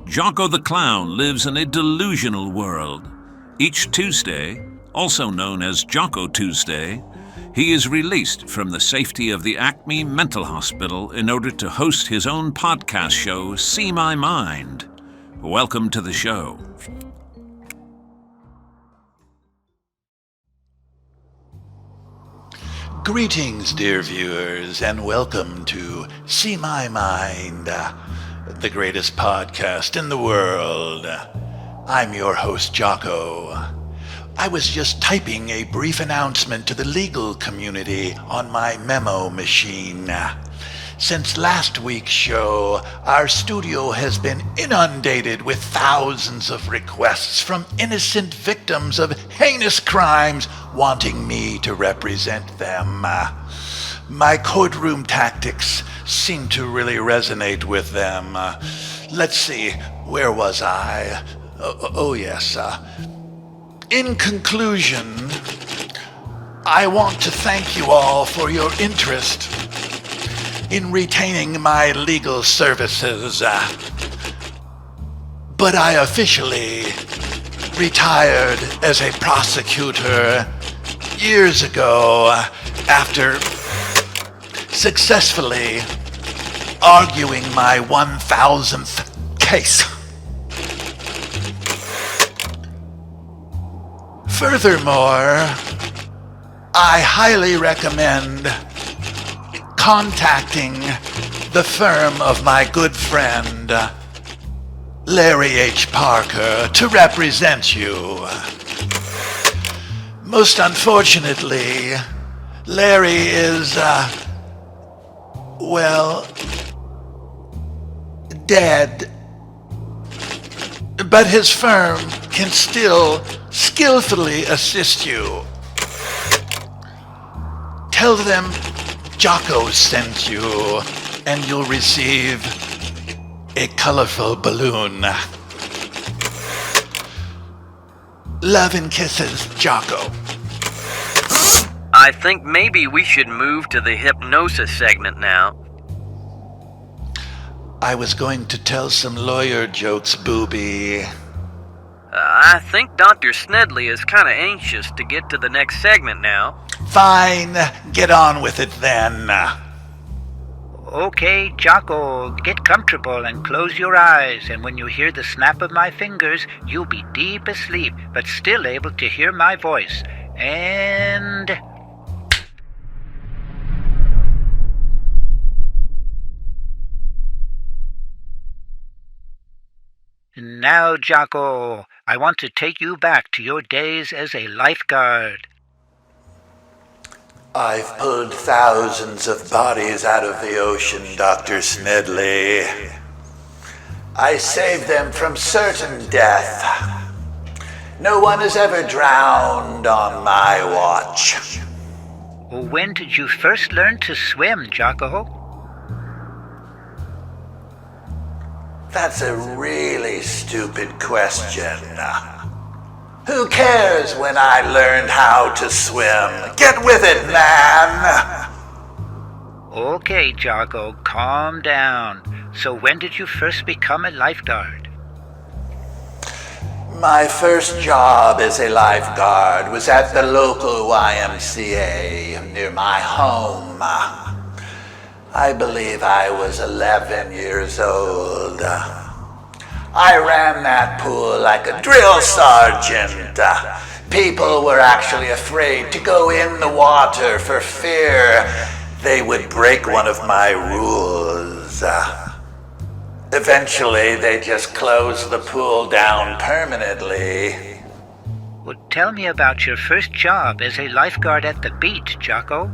Jaco the Clown lives in a delusional world. Each Tuesday, also known as Jaco Tuesday, he is released from the safety of the Acme Mental Hospital in order to host his own podcast show, See My Mind. Welcome to the show. Greetings, dear viewers, and welcome to See My Mind, the greatest podcast in the world. I'm your host, Jaco. I was just typing a brief announcement to the legal community on my memo machine. Since last week's show, our studio has been inundated with thousands of requests from innocent victims of heinous crimes wanting me to represent them. My courtroom tactics seem to really resonate with them. Let's see, where was I? Yes. In conclusion, I want to thank you all for your interest in retaining my legal services. But I officially retired as a prosecutor years ago after successfully arguing my 1,000th case. Furthermore, I highly recommend contacting the firm of my good friend, Larry H. Parker, to represent you. Most unfortunately, Larry is, dead. But his firm can still skillfully assist you. Tell them Jaco sent you, and you'll receive a colorful balloon. Love and kisses, Jaco. I think maybe we should move to the hypnosis segment now. I was going to tell some lawyer jokes, booby. I think Dr. Snedley is kind of anxious to get to the next segment now. Fine, get on with it then. Okay, Jaco, get comfortable and close your eyes, and when you hear the snap of my fingers, you'll be deep asleep, but still able to hear my voice. And... now, Jaco, I want to take you back to your days as a lifeguard. I've pulled thousands of bodies out of the ocean, Dr. Snedley. I saved them from certain death. No one has ever drowned on my watch. When did you first learn to swim, Jaco? That's a really stupid question. Who cares when I learned how to swim? Get with it, man! Okay, Jaco, calm down. So when did you first become a lifeguard? My first job as a lifeguard was at the local YMCA near my home. I believe I was 11 years old. I ran that pool like a drill sergeant. People were actually afraid to go in the water for fear they would break one of my rules. Eventually, they just closed the pool down permanently. Well, tell me about your first job as a lifeguard at the beach, Jaco.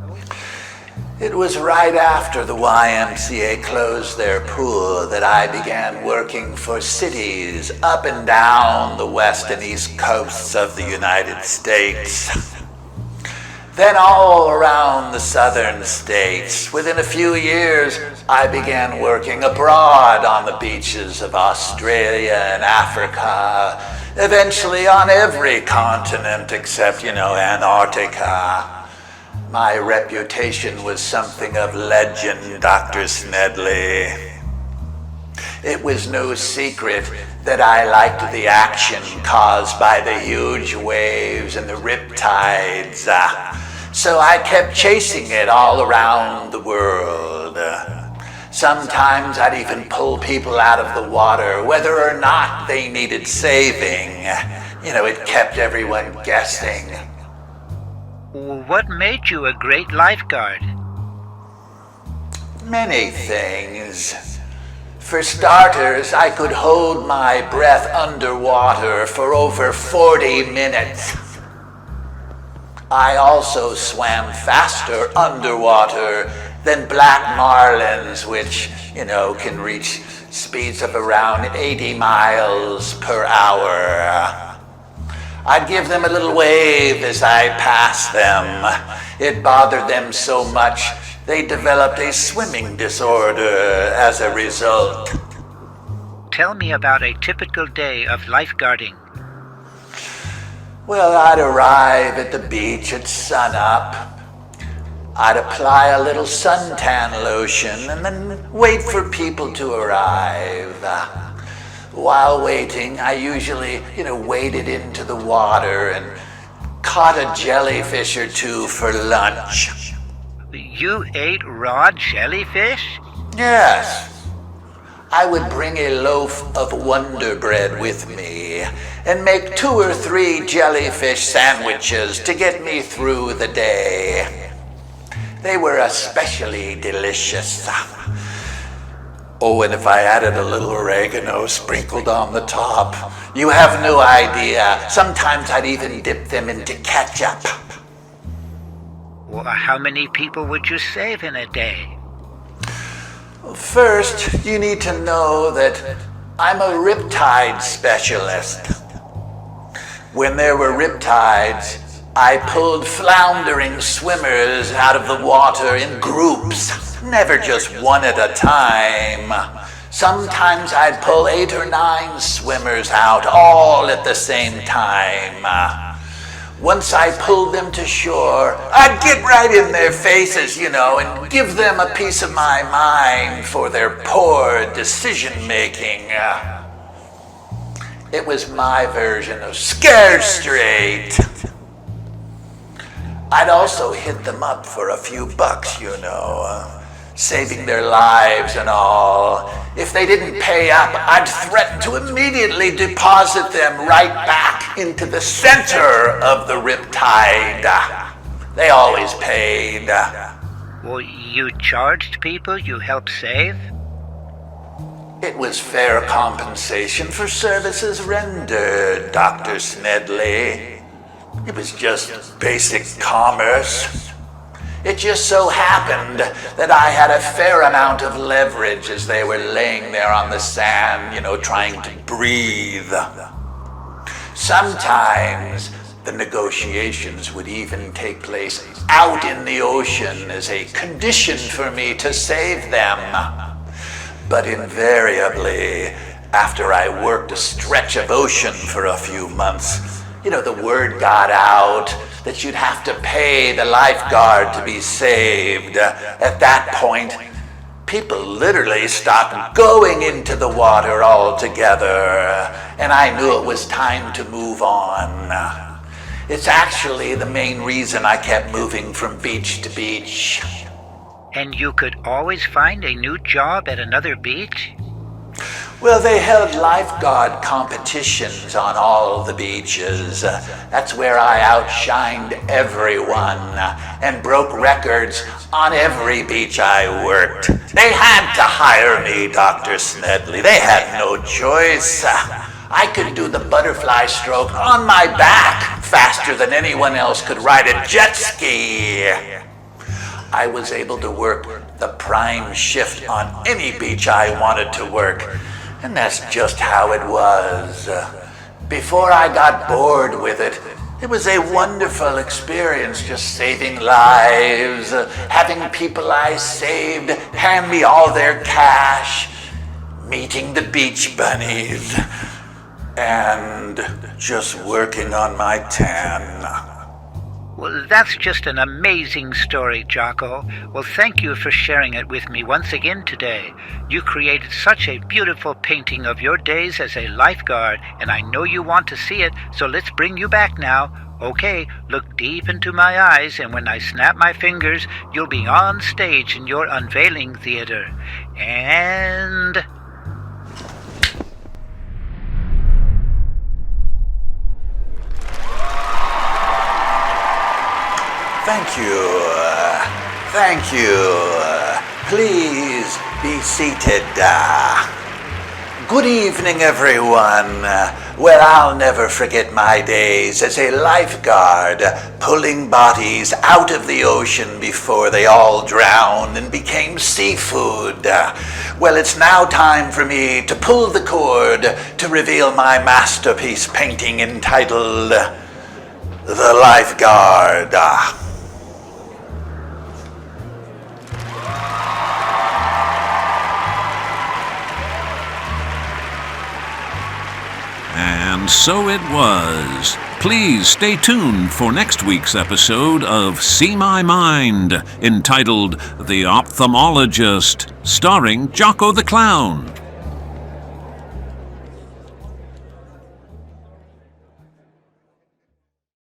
It was right after the YMCA closed their pool that I began working for cities up and down the west and east coasts of the United States. Then all around the southern states. Within a few years, I began working abroad on the beaches of Australia and Africa, eventually on every continent except, Antarctica. My reputation was something of legend, Dr. Snedley. It was no secret that I liked the action caused by the huge waves and the riptides. So I kept chasing it all around the world. Sometimes I'd even pull people out of the water, whether or not they needed saving. It kept everyone guessing. What made you a great lifeguard? Many things. For starters, I could hold my breath underwater for over 40 minutes. I also swam faster underwater than black marlins, which, can reach speeds of around 80 miles per hour. I'd give them a little wave as I passed them. It bothered them so much, they developed a swimming disorder as a result. Tell me about a typical day of lifeguarding. Well, I'd arrive at the beach at sunup. I'd apply a little suntan lotion and then wait for people to arrive. While waiting, I usually, waded into the water and caught a jellyfish or two for lunch. You ate raw jellyfish? Yes. I would bring a loaf of Wonder Bread with me and make 2 or 3 jellyfish sandwiches to get me through the day. They were especially delicious. Oh, and if I added a little oregano sprinkled on the top, you have no idea. Sometimes I'd even dip them into ketchup. Well, how many people would you save in a day? First, you need to know that I'm a riptide specialist. When there were riptides, I pulled floundering swimmers out of the water in groups, never just one at a time. Sometimes I'd pull 8 or 9 swimmers out all at the same time. Once I pulled them to shore, I'd get right in their faces, and give them a piece of my mind for their poor decision-making. It was my version of scared straight. I'd also hit them up for a few bucks, saving their lives and all. If they didn't pay up, I'd threaten to immediately deposit them right back into the center of the riptide. They always paid. Well, you charged people you helped save? It was fair compensation for services rendered, Dr. Smedley. It was just basic commerce. It just so happened that I had a fair amount of leverage as they were laying there on the sand, trying to breathe. Sometimes the negotiations would even take place out in the ocean as a condition for me to save them. But invariably, after I worked a stretch of ocean for a few months, the word got out that you'd have to pay the lifeguard to be saved. At that point, people literally stopped going into the water altogether, and I knew it was time to move on. It's actually the main reason I kept moving from beach to beach. And you could always find a new job at another beach? Well, they held lifeguard competitions on all the beaches. That's where I outshined everyone and broke records on every beach I worked. They had to hire me, Dr. Smedley. They had no choice. I could do the butterfly stroke on my back faster than anyone else could ride a jet ski. I was able to work the prime shift on any beach I wanted to work. And that's just how it was. Before I got bored with it, it was a wonderful experience just saving lives, having people I saved hand me all their cash, meeting the beach bunnies, and just working on my tan. Well, that's just an amazing story, Jaco. Well, thank you for sharing it with me once again today. You created such a beautiful painting of your days as a lifeguard, and I know you want to see it, so let's bring you back now. Okay, look deep into my eyes, and when I snap my fingers, you'll be on stage in your unveiling theater. And... Thank you. Thank you. Please be seated. Good evening, everyone. Well, I'll never forget my days as a lifeguard, pulling bodies out of the ocean before they all drowned and became seafood. Well, it's now time for me to pull the cord to reveal my masterpiece painting entitled The Lifeguard. And so it was. Please stay tuned for next week's episode of See My Mind, entitled The Ophthalmologist, starring Jaco the Clown.